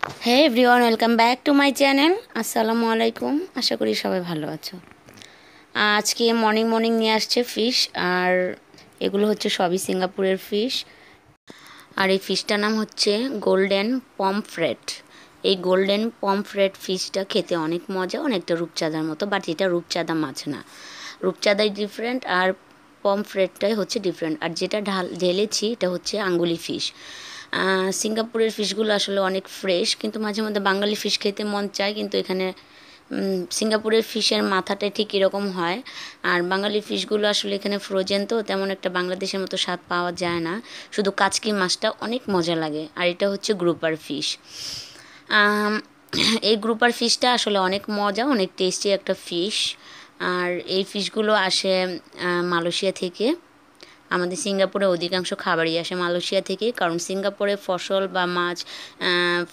Hey everyone, welcome back to my channel. আসসালামু আলাইকুম। আশা করি সবাই ভালো আছো। আজকে মর্নিং মর্নিং নিয়ে আসছে ফিশ, আর এগুলো হচ্ছে সবই সিঙ্গাপুরের ফিশ। আর এই ফিশটার নাম হচ্ছে গোল্ডেন পমফ্রেট। এই গোল্ডেন পমফ্রেট ফিশটা খেতে অনেক মজা, অনেকটা রূপচাঁদার মতো, বাট এটা রূপচাঁদা মাছ না। রূপচাঁদাই ডিফারেন্ট আর পমফ্রেটটাই হচ্ছে ডিফারেন্ট। আর যেটা ঢেলেছি এটা হচ্ছে আঙ্গুলি ফিশ। সিঙ্গাপুরের ফিশগুলো আসলে অনেক ফ্রেশ, কিন্তু মাঝে মধ্যে বাঙালি ফিশ খেতে মন চায়, কিন্তু এখানে সিঙ্গাপুরের ফিশের মাথাটা ঠিক এরকম হয়। আর বাঙালি ফিশগুলো আসলে এখানে ফ্রোজেন, তো তেমন একটা বাংলাদেশের মতো স্বাদ পাওয়া যায় না। শুধু কাচকি মাছটা অনেক মজা লাগে। আর এটা হচ্ছে গ্রুপার ফিশ। এই গ্রুপার ফিশটা আসলে অনেক মজা, অনেক টেস্টি একটা ফিশ। আর এই ফিশগুলো আসে মালয়েশিয়া থেকে। আমাদের সিঙ্গাপুরে অধিকাংশ খাবারই আসে মালয়েশিয়া থেকে, কারণ সিঙ্গাপুরে ফসল বা মাছ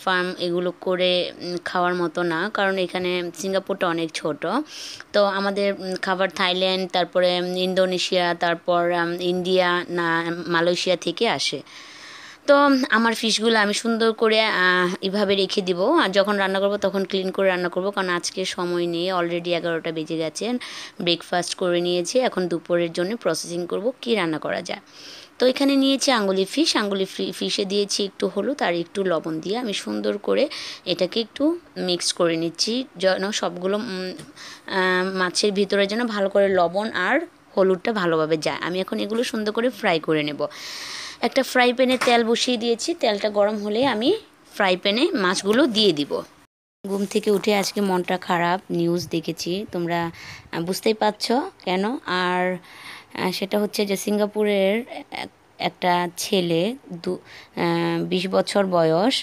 ফার্ম এগুলো করে খাওয়ার মতো না, কারণ এখানে সিঙ্গাপুরটা অনেক ছোট। তো আমাদের খাবার থাইল্যান্ড, তারপরে ইন্দোনেশিয়া, তারপর ইন্ডিয়া, না মালয়েশিয়া থেকে আসে। তো আমার ফিশগুলো আমি সুন্দর করে এভাবে রেখে দিব, আর যখন রান্না করব তখন ক্লিন করে রান্না করব, কারণ আজকে সময় নেই। অলরেডি 11টা বেজে গেছে। ব্রেকফাস্ট করে নিয়েছি, এখন দুপুরের জন্য প্রসেসিং করব কি রান্না করা যায়। তো এখানে নিয়েছি আঙ্গুলি ফিশ। আঙ্গুলি ফিশে দিয়েছি একটু হলুদ আর একটু লবণ দিয়ে আমি সুন্দর করে এটাকে একটু মিক্স করে নিচ্ছি, যেন সবগুলো মাছের ভিতরে যেন ভালো করে লবণ আর হলুদটা ভালোভাবে যায়। আমি এখন এগুলো সুন্দর করে ফ্রাই করে নেব। একটা ফ্রাই প্যানে তেল বসিয়ে দিয়েছি, তেলটা গরম হলে আমি ফ্রাই প্যানে মাছগুলো দিয়ে দিব। ঘুম থেকে উঠে আজকে মনটা খারাপ, নিউজ দেখেছি, তোমরা বুঝতেই পারছো কেন। আর সেটা হচ্ছে যে সিঙ্গাপুরের একটা ছেলে 20 বছর বয়স,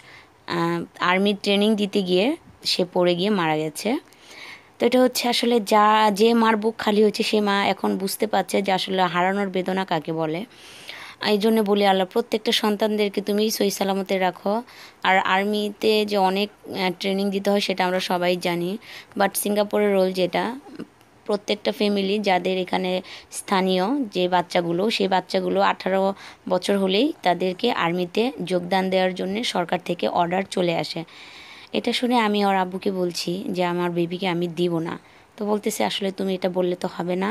আর্মি ট্রেনিং দিতে গিয়ে সে পড়ে গিয়ে মারা গেছে। তো এটা হচ্ছে আসলে যে মার বুক খালি হয়েছে, সে মা এখন বুঝতে পারছে যে আসলে হারানোর বেদনা কাকে বলে। এই জন্য বলি, আল্লাহ প্রত্যেকটা সন্তানদেরকে তুমি সহি সালামতে রাখো। আর আর্মিতে যে অনেক ট্রেনিং দিতে হয় সেটা আমরা সবাই জানি, বাট সিঙ্গাপুরের রোল যেটা, প্রত্যেকটা ফ্যামিলি যাদের এখানে স্থানীয় যে বাচ্চাগুলো, সেই বাচ্চাগুলো 18 বছর হলেই তাদেরকে আর্মিতে যোগদান দেওয়ার জন্য সরকার থেকে অর্ডার চলে আসে। এটা শুনে আমি ওর আব্বুকে বলছি যে আমার বেবিকে আমি দিব না। তো বলতেছে আসলে তুমি এটা বললে তো হবে না,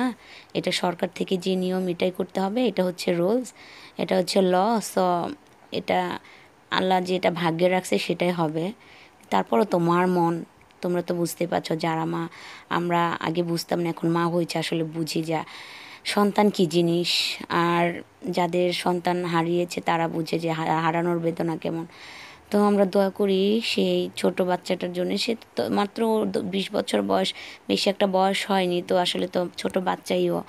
এটা সরকার থেকে যে নিয়ম এটাই করতে হবে, এটা হচ্ছে রুলস, এটা হচ্ছে ল। সো এটা আল্লাহ যেটা ভাগ্যে রাখছে সেটাই হবে। তারপরও তো মার মন, তোমরা তো বুঝতে পারছো, যারা মা, আমরা আগে বুঝতাম না, এখন মা হয়েছে আসলে বুঝি যা সন্তান কী জিনিস। আর যাদের সন্তান হারিয়েছে তারা বুঝে যে হারানোর বেদনা কেমন। তো আমরা দোয়া করি সেই ছোট বাচ্চাটার জন্য। সে তো মাত্র 20 বছর বয়স, বেশি একটা বয়স হয়নি, তো আসলে তো ছোট বাচ্চাইও।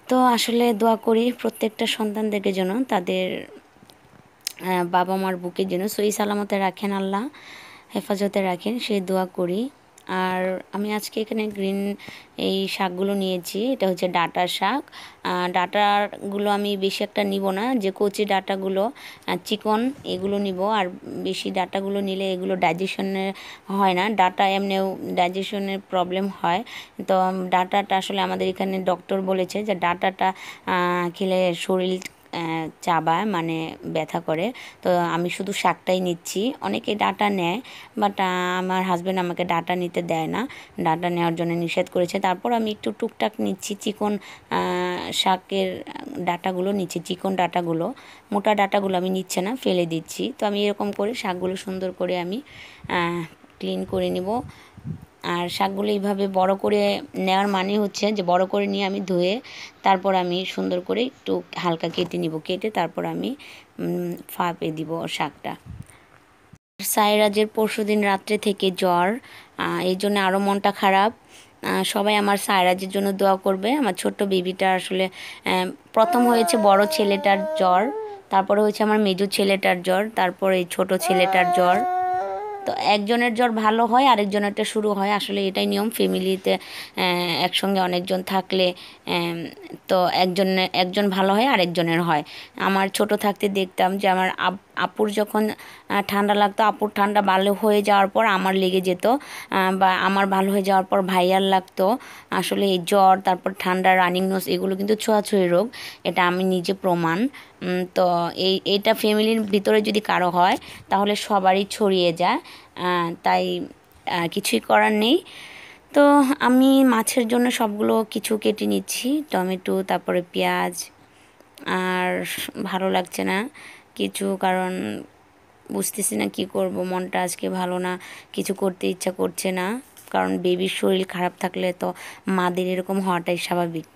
তো আসলে দোয়া করি প্রত্যেকটা সন্তানদেরকে যেন তাদের বাবা মার বুকে যেন সহি সালামতে রাখেন, আল্লাহ হেফাজতে রাখেন, সেই দোয়া করি। আর আমি আজকে এখানে গ্রিন এই শাকগুলো নিয়েছি, এটা হচ্ছে ডাঁটার শাক। ডাঁটাগুলো আমি বেশি একটা নিব না, যে কচি ডাঁটাগুলো চিকন এগুলো নিব। আর বেশি ডাঁটাগুলো নিলে এগুলো ডাইজেশনে হয় না, ডাঁটা এমনিও ডাইজেশনের প্রবলেম হয়। তো ডাঁটাটা আসলে আমাদের এখানে ডক্টর বলেছে যে ডাঁটাটা খেলে শরীর চাবায়, মানে ব্যথা করে। তো আমি শুধু শাকটাই নিচ্ছি। অনেকে ডাঁটা নেয়, বাট আমার হাজব্যান্ড আমাকে ডাঁটা নিতে দেয় না, ডাঁটা নেওয়ার জন্য নিষেধ করেছে। তারপর আমি একটু টুকটাক নিচ্ছি, চিকন শাকের ডাঁটাগুলো নিচ্ছি, চিকন ডাঁটাগুলো, মোটা ডাঁটাগুলো আমি নিচ্ছে না, ফেলে দিচ্ছি। তো আমি এরকম করে শাকগুলো সুন্দর করে আমি ক্লিন করে নিব। আর শাকগুলো এইভাবে বড় করে নেওয়ার মানে হচ্ছে যে বড় করে নিয়ে আমি ধুয়ে তারপর আমি সুন্দর করে একটু হালকা কেটে নিব, কেটে তারপর আমি ফাঁপে দিব শাকটা। সাইরাজের পরশুদিন রাত্রে থেকে জ্বর, এই জন্য আরও মনটা খারাপ। সবাই আমার সাইরাজের জন্য দোয়া করবে। আমার ছোট্ট বেবিটা আসলে প্রথম হয়েছে বড় ছেলেটার জ্বর, তারপরে হয়েছে আমার মেজো ছেলেটার জ্বর, তারপরে এই ছোটো ছেলেটার জ্বর। তো একজনের জ্বর ভালো হয়, আরেকজনেরটা শুরু হয়, আসলে এটাই নিয়ম ফ্যামিলিতে। একসঙ্গে অনেকজন থাকলে তো একজন ভালো হয় আরেকজনের হয়। আমার ছোট থাকতে দেখতাম যে আমার আপুর যখন ঠান্ডা লাগতো, আপুর ঠান্ডা ভালো হয়ে যাওয়ার পর আমার লেগে যেত, বা আমার ভালো হয়ে যাওয়ার পর ভাইয়ার লাগতো। আসলে এই জ্বর, তারপর ঠান্ডা, রানিং নোজ, এগুলো কিন্তু ছোঁয়াছুঁয়ি রোগ, এটা আমি নিজে প্রমাণ। তো এইটা ফ্যামিলির ভিতরে যদি কারো হয় তাহলে সবারই ছড়িয়ে যায়, তাই কিছুই করার নেই। তো আমি মাছের জন্য সবগুলো কিছু কেটে নিচ্ছি, টমেটো, তারপরে পেঁয়াজ। আর ভালো লাগছে না কিছু, কারণ বুঝতেছি না কি করব, মনটা আজকে ভালো না, কিছু করতে ইচ্ছা করছে না। কারণ বেবির শরীর খারাপ থাকলে তো মাদের এরকম হওয়াটাই স্বাভাবিক।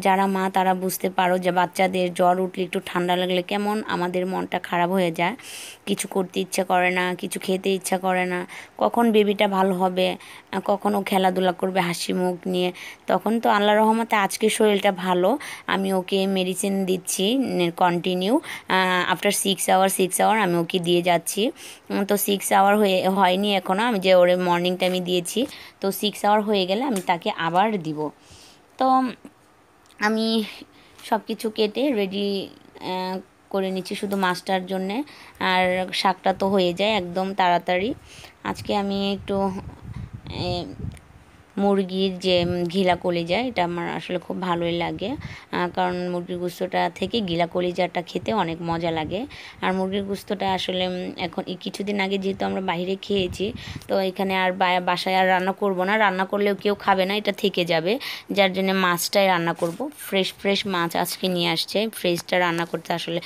যারা মা তারা বুঝতে পারো যে বাচ্চাদের জ্বর উঠলে, একটু ঠান্ডা লাগলে কেমন আমাদের মনটা খারাপ হয়ে যায়, কিছু করতে ইচ্ছা করে না, কিছু খেতে ইচ্ছা করে না। কখন বেবিটা ভালো হবে, কখনও খেলাধুলা করবে হাসি মুখ নিয়ে, তখন তো আল্লাহ রহমতে আজকে শরীরটা ভালো। আমি ওকে মেডিসিন দিচ্ছি কন্টিনিউ, আফটার 6 আওয়ার আমি ওকে দিয়ে যাচ্ছি। তো 6 আওয়ার হয়নি এখনও, আমি যে ওর মর্নিং টাইমে দিয়েছি, তো 6 আওয়ার হয়ে গেলে আমি তাকে আবার দিব। তো আমি সব কিছু কেটে রেডি করে নিচ্ছি শুধু মাছটার জন্যে, আর শাকটা তো হয়ে যায় একদম তাড়াতাড়ি। আজকে আমি একটু মুরগির যে ঘিলা কলিজা, এটা আমার আসলে খুব ভালোই লাগে, কারণ মুরগির গোস্তটা থেকে গিলা কলিজাটা খেতে অনেক মজা লাগে। আর মুরগির গোস্তটা আসলে এখন কিছুদিন আগে যেহেতু আমরা বাইরে খেয়েছি, তো এখানে আর বাসায় আর রান্না করব না, রান্না করলেও কেউ খাবে না, এটা থেকে যাবে, যার জন্য মাছটাই রান্না করব। ফ্রেশ মাছ আজকে নিয়ে আসছে, ফ্রেশটা রান্না করতে আসলে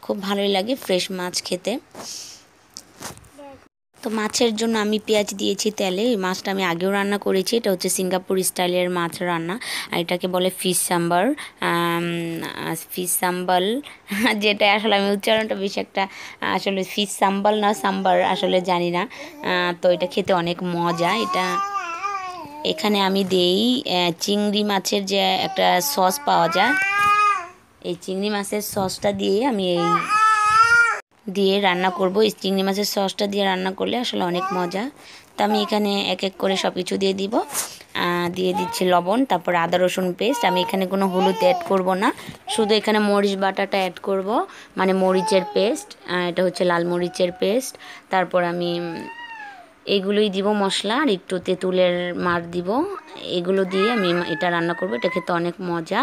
খুব ভালোই লাগে, ফ্রেশ মাছ খেতে। তো মাছের জন্য আমি পেঁয়াজ দিয়েছি তেলে, এই মাছটা আমি আগেও রান্না করেছি, এটা হচ্ছে সিঙ্গাপুর স্টাইলের মাছ রান্না, আর এটাকে বলে ফিশ সাম্বাল যেটা আসলে আমি উচ্চারণটা বেশি একটা, আসলে ফিশ সাম্বাল না সাম্বার আসলে জানি না। তো এটা খেতে অনেক মজা। এটা এখানে আমি দেই চিংড়ি মাছের যে একটা সস পাওয়া যায়, এই চিংড়ি মাছের সসটা দিয়ে আমি দিয়ে রান্না করব। চিংড়ি মাছের সসটা দিয়ে রান্না করলে আসলে অনেক মজা। তো আমি এখানে এক এক করে সব কিছু দিয়ে দিব, দিয়ে দিচ্ছি লবণ, তারপর আদা রসুন পেস্ট। আমি এখানে কোনো হলুদ অ্যাড করব না, শুধু এখানে মরিচ বাটাটা অ্যাড করব, মানে মরিচের পেস্ট, এটা হচ্ছে লাল মরিচের পেস্ট। তারপর আমি এইগুলোই দিব মশলা, আর একটু তেঁতুলের মার দিব, এগুলো দিয়ে আমি এটা রান্না করব, এটা খেতে অনেক মজা।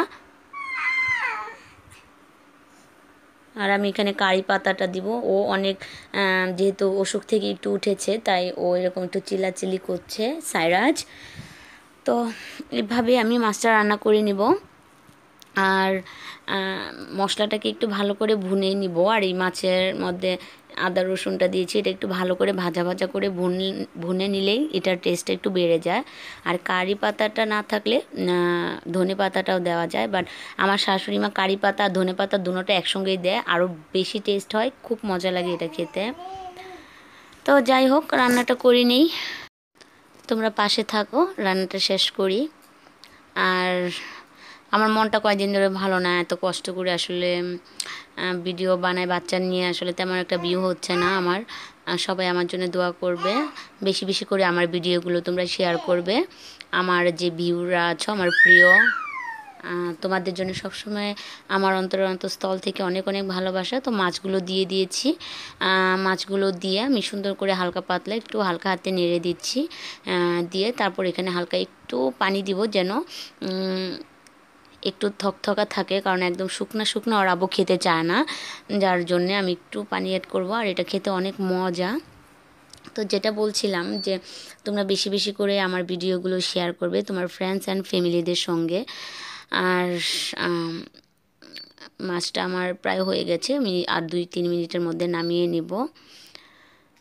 আর আমি এখানে কারি পাতাটা দিব, ও অনেক যেহেতু অসুখ থেকে একটু উঠেছে, তাই ও এরকম একটু চিল্লাচিল্লি করছে সাইরাজ। তো এভাবে আমি মাছটা রান্না করে নিব, আর মশলাটাকে একটু ভালো করে ভুনে নিব। আর এই মাছের মধ্যে আদা রসুনটা দিয়েছি, এটা একটু ভালো করে ভাজা করে ভুনে নিলেই এটার টেস্টটা একটু বেড়ে যায়। আর কারি পাতাটা না থাকলে ধনে পাতাটাও দেওয়া যায়, বাট আমার শাশুড়ি মা কারি পাতা আর ধনে পাতা দুটোটা একসঙ্গেই দেয়, আরও বেশি টেস্ট হয়, খুব মজা লাগে এটা খেতে। তো যাই হোক, রান্নাটা করে নিই, তোমরা পাশে থাকো, রান্নাটা শেষ করি। আর আমার মনটা কয়েকদিন ধরে ভালো না, এত কষ্ট করে আসলে ভিডিও বানাই বাচ্চা নিয়ে, আসলে তেমন একটা ভিউ হচ্ছে না আমার। সবাই আমার জন্য দোয়া করবে, বেশি বেশি করে আমার ভিডিওগুলো তোমরা শেয়ার করবে। আমার যে ভিউরা আছো আমার প্রিয়, তোমাদের জন্য সবসময় আমার অন্তরস্থল থেকে অনেক অনেক ভালোবাসা। তো মাছগুলো দিয়ে দিয়েছি, মাছগুলো দিয়ে আমি সুন্দর করে হালকা পাতলা একটু হালকা হাতে নেড়ে দিচ্ছি, দিয়ে তারপর এখানে হালকা একটু পানি দিব, যেন একটু থকথকা থাকে, কারণ একদম শুকনো আর আবু খেতে চায় না, যার জন্যে আমি একটু পানি অ্যাড করবো। আর এটা খেতে অনেক মজা। তো যেটা বলছিলাম যে তোমরা বেশি বেশি করে আমার ভিডিওগুলো শেয়ার করবে তোমার ফ্রেন্ডস অ্যান্ড ফ্যামিলিদের সঙ্গে। আর মাছটা আমার প্রায় হয়ে গেছে, আমি আর 2-3 মিনিটের মধ্যে নামিয়ে নিব।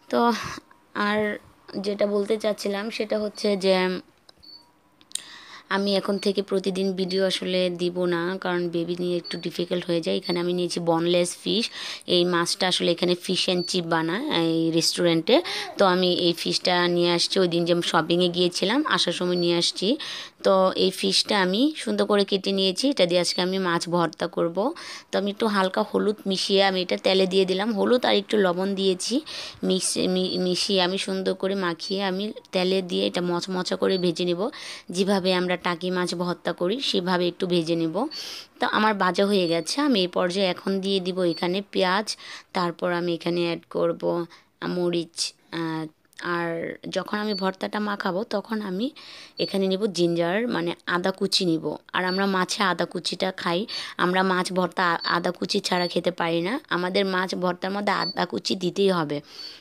তো আর যেটা বলতে চাচ্ছিলাম সেটা হচ্ছে যে আমি এখন থেকে প্রতিদিন ভিডিও আসলে দিব না, কারণ বেবি নিয়ে একটু ডিফিকাল্ট হয়ে যায়। এখানে আমি নিয়েছি বনলেস ফিশ, এই মাছটা আসলে এখানে ফিশ অ্যান্ড চিপ বানায় এই রেস্টুরেন্টে। তো আমি এই ফিশটা নিয়ে আসছি, ওই দিন যে শপিংয়ে গিয়েছিলাম আসার সময় নিয়ে আসছি। তো এই ফিশটা আমি সুন্দর করে কেটে নিয়েছি, এটা দিয়ে আজকে আমি মাছ ভর্তা করব। তো আমি একটু হালকা হলুদ মিশিয়ে আমি এটা তেলে দিয়ে দিলাম, হলুদ আর একটু লবণ দিয়েছি, মিশিয়ে আমি সুন্দর করে মাখিয়ে আমি তেলে দিয়ে এটা মচমচা করে ভেজে নেব, যেভাবে আমরা টাকি মাছ ভর্তা করি সেভাবে একটু ভেজে নেব। তো আমার ভাজা হয়ে গেছে, আমি এই পর্যায়ে এখন দিয়ে দিব এখানে পেঁয়াজ, তারপর আমি এখানে অ্যাড করব মরিচ, আর যখন আমি ভর্তাটা মাখাবো তখন আমি এখানে নিব জিঞ্জার মানে আদা কুচি নিব। আর আমরা মাছে আদা কুচিটা খাই, আমরা মাছ ভর্তা আদা কুচি ছাড়া খেতে পারি না, আমাদের মাছ ভর্তার মধ্যে আদা কুচি দিতেই হবে,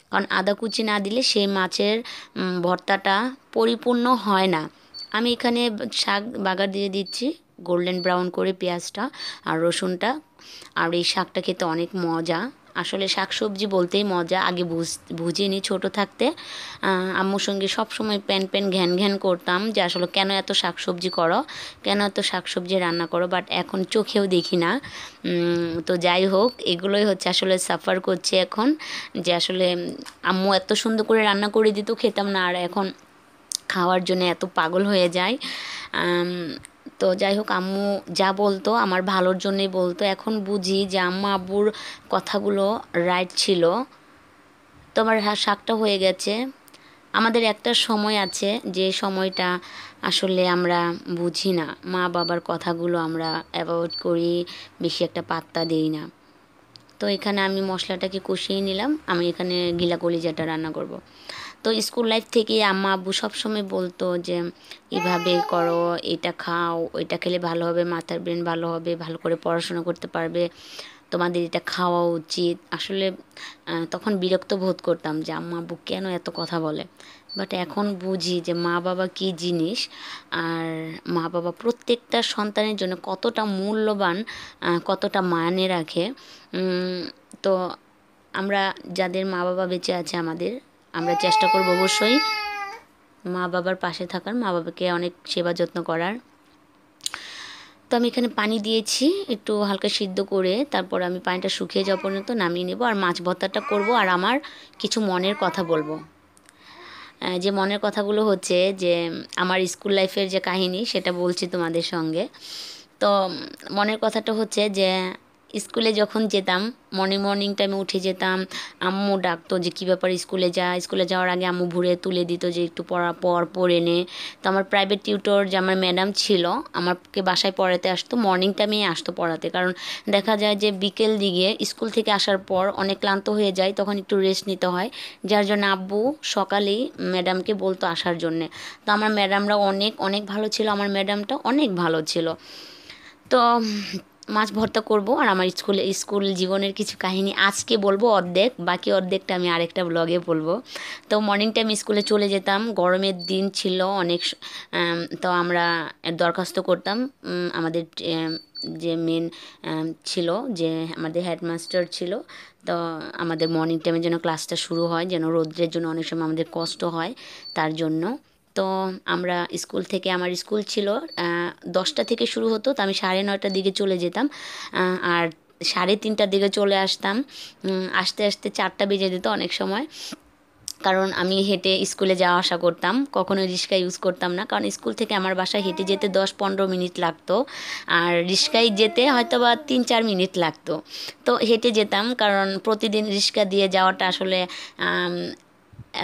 কারণ আদা কুচি না দিলে সেই মাছের ভর্তাটা পরিপূর্ণ হয় না। আমি এখানে শাক বাগার দিয়ে দিচ্ছি গোল্ডেন ব্রাউন করে পেঁয়াজটা আর রসুনটা। আর এই শাকটা খেতে অনেক মজা, আসলে শাক সবজি বলতেই মজা। আগে বুঝিনি ছোটো থাকতে, আম্মুর সঙ্গে সবসময় প্যান ঘ্যান ঘ্যান করতাম যে আসলে কেন এত শাক সবজি করো, কেন এত শাক সবজি রান্না করো, বাট এখন চোখেও দেখি না। তো যাই হোক, এগুলোই হচ্ছে আসলে সাফার করছে এখন, যে আসলে আম্মু এত সুন্দর করে রান্না করে দিত খেতাম না, আর এখন খাওয়ার জন্য এত পাগল হয়ে যায়। তো যাই হোক, আম্মু যা বলতো আমার ভালোর জন্যই বলতো, এখন বুঝি যে আম্মা আব্বুর কথাগুলো রাইট ছিল। তো আমার শাকটা হয়ে গেছে। আমাদের একটা সময় আছে যে সময়টা আসলে আমরা বুঝি না, মা বাবার কথাগুলো আমরা অ্যাভয়েড করি, বেশি একটা পাত্তা দেই না। তো এখানে আমি মশলাটাকে কষিয়ে নিলাম, আমি এখানে গিলা কলিজাটা রান্না করব। তো স্কুল লাইফ থেকে আম্মা আব্বু সবসময় বলতো যে এভাবে করো, এটা খাও, ওইটা খেলে ভালো হবে, মাথার ব্রেন ভালো হবে, ভালো করে পড়াশোনা করতে পারবে, তোমাদের এটা খাওয়া উচিত। আসলে তখন বিরক্ত বোধ করতাম যে আম্মা আব্বু কেন এত কথা বলে, বাট এখন বুঝি যে মা বাবা কী জিনিস, আর মা বাবা প্রত্যেকটা সন্তানের জন্য কতটা মূল্যবান, কতটা মানে রাখে। তো আমরা যাদের মা বাবা বেঁচে আছে আমরা চেষ্টা করব অবশ্যই মা বাবার পাশে থাকার, মা বাবাকে অনেক সেবা যত্ন করার। তো আমি এখানে পানি দিয়েছি একটু হালকা সিদ্ধ করে, তারপর আমি পানিটা শুকিয়ে যাওয়া পর্যন্ত নামিয়ে নেব, আর মাছ ভর্তাটা করব, আর আমার কিছু মনের কথা বলবো। যে মনের কথাগুলো হচ্ছে যে আমার স্কুল লাইফের যে কাহিনী সেটা বলছি তোমাদের সঙ্গে। তো মনের কথাটা হচ্ছে যে স্কুলে যখন যেতাম, মর্নিং টাইমে উঠে যেতাম, আম্মু ডাকতো যে কী ব্যাপার স্কুলে যাওয়ার আগে আম্মু ভুরে তুলে দিত যে একটু পড়ে নে। তো আমার প্রাইভেট টিউটর যে আমার ম্যাডাম ছিল, আমাকে বাসায় পড়াতে আসতো, মর্নিং টাইমেই আসতো পড়াতে, কারণ দেখা যায় যে বিকেল দিকে স্কুল থেকে আসার পর অনেক ক্লান্ত হয়ে যায়, তখন একটু রেস্ট নিতে হয়, যার জন্য আব্বু সকালেই ম্যাডামকে বলতো আসার জন্যে। তো আমার ম্যাডামরা অনেক অনেক ভালো ছিল, আমার ম্যাডামটা অনেক ভালো ছিল। তো মাছ ভর্তা করব, আর আমার স্কুল জীবনের কিছু কাহিনী আজকে বলবো অর্ধেক, বাকি অর্ধেকটা আমি আরেকটা ব্লগে বলবো। তো মর্নিং টাইম স্কুলে চলে যেতাম, গরমের দিন ছিল অনেক, তো আমরা দরখাস্ত করতাম আমাদের যে মেন ছিল, যে আমাদের হেডমাস্টার ছিল, তো আমাদের মর্নিং টাইমে যেন ক্লাসটা শুরু হয়, যেন রৌদ্রের জন্য অনেক সময় আমাদের কষ্ট হয় তার জন্য। তো আমরা আমার স্কুল ছিল 10টা থেকে শুরু হতো, তো আমি 9:30টার দিকে চলে যেতাম, আর 3:30টার দিকে চলে আসতাম। আসতে আসতে 4টা বেজে যেত অনেক সময়, কারণ আমি হেঁটে স্কুলে যাওয়া আসা করতাম, কখনোই রিক্সা ইউজ করতাম না, কারণ স্কুল থেকে আমার বাসায় হেঁটে যেতে 10-15 মিনিট লাগতো, আর রিক্সায় যেতে হয়তো বা 3-4 মিনিট লাগতো। তো হেঁটে যেতাম, কারণ প্রতিদিন রিক্সা দিয়ে যাওয়াটা আসলে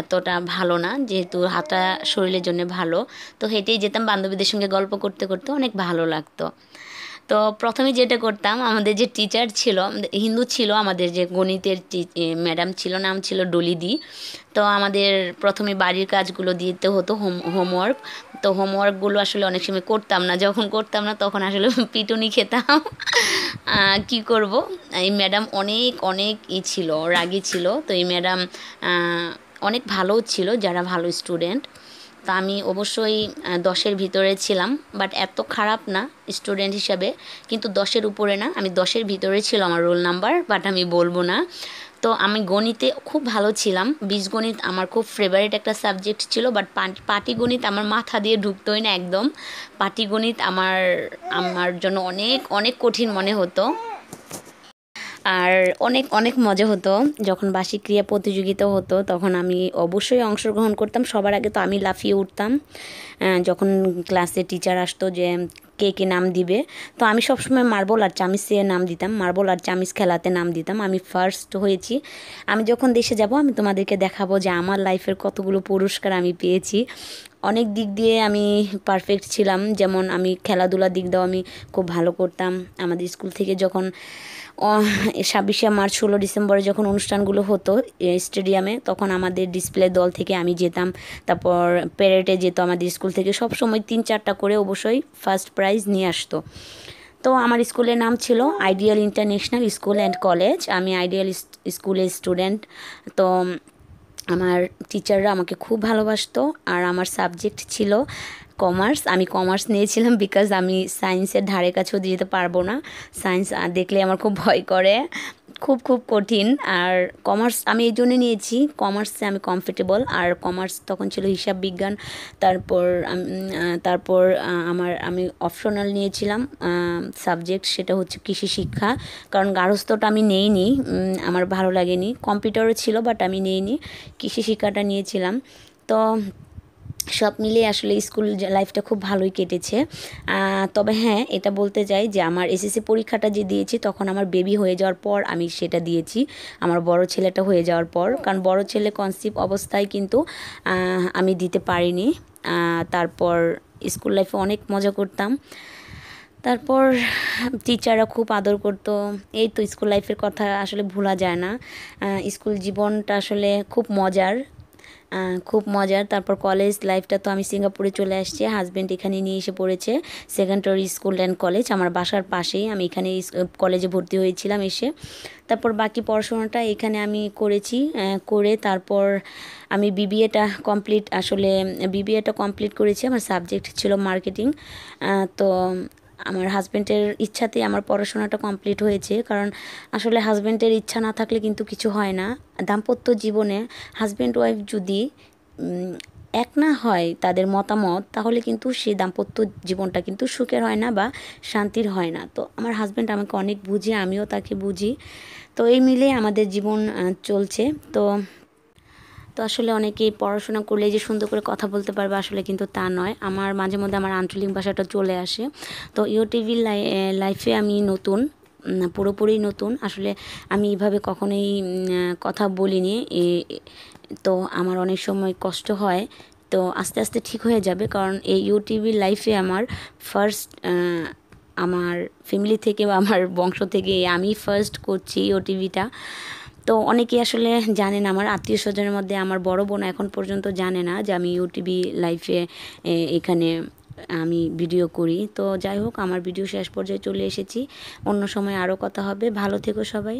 এতটা ভালো না, যেহেতু হাঁটা শরীরের জন্য ভালো। তো হেঁটেই যেতাম, বান্ধবীদের সঙ্গে গল্প করতে করতে অনেক ভালো লাগতো। তো প্রথমে যেটা করতাম, আমাদের যে টিচার ছিল, হিন্দু ছিল, আমাদের যে গণিতের ম্যাডাম ছিল, নাম ছিল ডলিদি। তো আমাদের প্রথমে বাড়ির কাজগুলো দিতে হতো, হোমওয়ার্ক। তো হোমওয়ার্কগুলো আসলে অনেক সময় করতাম না, যখন করতাম না তখন আসলে পিটুনি খেতাম। কি করব, এই ম্যাডাম অনেক অনেক ছিল, রাগী ছিল। তো এই ম্যাডাম অনেক ভালোও ছিল, যারা ভালো স্টুডেন্ট। তা আমি অবশ্যই 10-এর ভিতরে ছিলাম, বাট এত খারাপ না স্টুডেন্ট হিসাবে, কিন্তু 10-এর উপরে না, আমি 10-এর ভিতরে ছিল আমার রোল নাম্বার, বাট আমি বলবো না। তো আমি গণিতে খুব ভালো ছিলাম, বীজগণিত আমার খুব ফেভারিট একটা সাবজেক্ট ছিল, বাট পাটিগণিত আমার মাথা দিয়ে ঢুকতোই না একদম। পাটিগণিত আমার জন্য অনেক অনেক কঠিন মনে হতো। আর অনেক অনেক মজা হতো যখন বার্ষিক ক্রীড়া প্রতিযোগিতা হতো, তখন আমি অবশ্যই অংশগ্রহণ করতাম। সবার আগে তো আমি লাফিয়ে উঠতাম যখন ক্লাসে টিচার আসতো যে কে কে নাম দিবে। তো আমি সবসময় মার্বল আর চামিচে নাম দিতাম, মার্বল আর চামিচ খেলাতে নাম দিতাম। আমি ফার্স্ট হয়েছি। আমি যখন দেশে যাব আমি তোমাদেরকে দেখাবো যে আমার লাইফের কতগুলো পুরস্কার আমি পেয়েছি। অনেক দিক দিয়ে আমি পারফেক্ট ছিলাম, যেমন আমি খেলাধুলার দিক দিয়েও আমি খুব ভালো করতাম। আমাদের স্কুল থেকে যখন 26শে মার্চ 16 ডিসেম্বরে যখন অনুষ্ঠানগুলো হতো স্টেডিয়ামে, তখন আমাদের ডিসপ্লে দল থেকে আমি যেতাম। তারপর প্যারেডে যেত আমাদের স্কুল থেকে, সব সময় 3-4টা করে অবশ্যই ফার্স্ট প্রাইজ নিয়ে আসতো। তো আমার স্কুলের নাম ছিল ideal international school and college. আমি আইডিয়াল স্কুলের স্টুডেন্ট। তো আমার টিচাররা আমাকে খুব ভালোবাসতো। আর আমার সাবজেক্ট ছিল কমার্স। আমি কমার্স নিয়েছিলাম বিকজ আমি সায়েন্সের ধারে কাছেও যেতে পারবো না। সায়েন্স দেখলে আমার খুব ভয় করে, খুব খুব কঠিন। আর কমার্স আমি এই জন্য নিয়েছি, কমার্সে আমি কমফোর্টেবল। আর কমার্স তখন ছিল হিসাব বিজ্ঞান। তারপর আমি অপশনাল নিয়েছিলাম সাবজেক্ট, সেটা হচ্ছে কৃষি শিক্ষা। কারণ গার্হস্থ্যটা আমি নেইনি, আমার ভালো লাগেনি। কম্পিউটারও ছিল বাট আমি নেইনি, কৃষি শিক্ষাটা নিয়েছিলাম। তো সব মিলিয়ে আসলে স্কুল লাইফটা খুব ভালোই কেটেছে। তবে হ্যাঁ, এটা বলতে চাই যে আমার এসএসসি পরীক্ষাটা যে দিয়েছি তখন আমার বেবি হয়ে যাওয়ার পর আমি সেটা দিয়েছি, আমার বড় ছেলেটা হয়ে যাওয়ার পর। কারণ বড় ছেলে কনসিভ অবস্থায় কিন্তু আমি দিতে পারিনি। তারপর স্কুল লাইফে অনেক মজা করতাম। তারপর টিচাররা খুব আদর করতো। এই তো স্কুল লাইফের কথা আসলে ভোলা যায় না। স্কুল জীবনটা আসলে খুব মজার, খুব মজার। তারপর কলেজ লাইফটা তো আমি সিঙ্গাপুরে চলে আসছি, হাজব্যান্ড এখানে নিয়ে এসে পড়েছে। সেকেন্ডারি স্কুল অ্যান্ড কলেজ আমার বাসার পাশেই, আমি এখানে কলেজে ভর্তি হয়েছিলাম এসে। তারপর বাকি পড়াশোনাটা এখানে আমি করেছি। করে তারপর আমি বিবিএটা কমপ্লিট করেছি। আমার সাবজেক্ট ছিল মার্কেটিং। তো আমার হাজব্যান্ডের ইচ্ছাতেই আমার পড়াশোনাটা কমপ্লিট হয়েছে। কারণ আসলে হাজব্যান্ডের ইচ্ছা না থাকলে কিন্তু কিছু হয় না। দাম্পত্য জীবনে হাজব্যান্ড ওয়াইফ যদি এক না হয় তাদের মতামত, তাহলে কিন্তু সেই দাম্পত্য জীবনটা কিন্তু সুখের হয় না বা শান্তির হয় না। তো আমার হাজব্যান্ড আমাকে অনেক বুঝে, আমিও তাকে বুঝি। তো এই মিলে আমাদের জীবন চলছে। তো তো আসলে অনেকেই পড়াশোনা করলে যে সুন্দর করে কথা বলতে পারবে, আসলে কিন্তু তা নয়। আমার মাঝে মধ্যে আমার আঞ্চলিক ভাষাটা চলে আসে। তো ইউটিভি লাইফে আমি নতুন, পুরোপুরি নতুন। আসলে আমি এইভাবে কখনোই কথা বলিনি। তো আমার অনেক সময় কষ্ট হয়। তো আস্তে আস্তে ঠিক হয়ে যাবে, কারণ এই ইউটিভি লাইফে আমার ফার্স্ট, আমার ফ্যামিলি থেকে বা আমার বংশ থেকে আমি ফার্স্ট করছি ওটিভিটা। তো অনেকেই আসলে জানেন, আমার আত্মীয় স্বজনের মধ্যে আমার বড় বোন এখন পর্যন্ত জানে না যে আমি ইউটিভি লাইফে এখানে আমি ভিডিও করি। তো যাই হোক, আমার ভিডিও শেষ পর্যায়ে চলে এসেছি। অন্য সময় আরও কথা হবে। ভালো থেকো সবাই।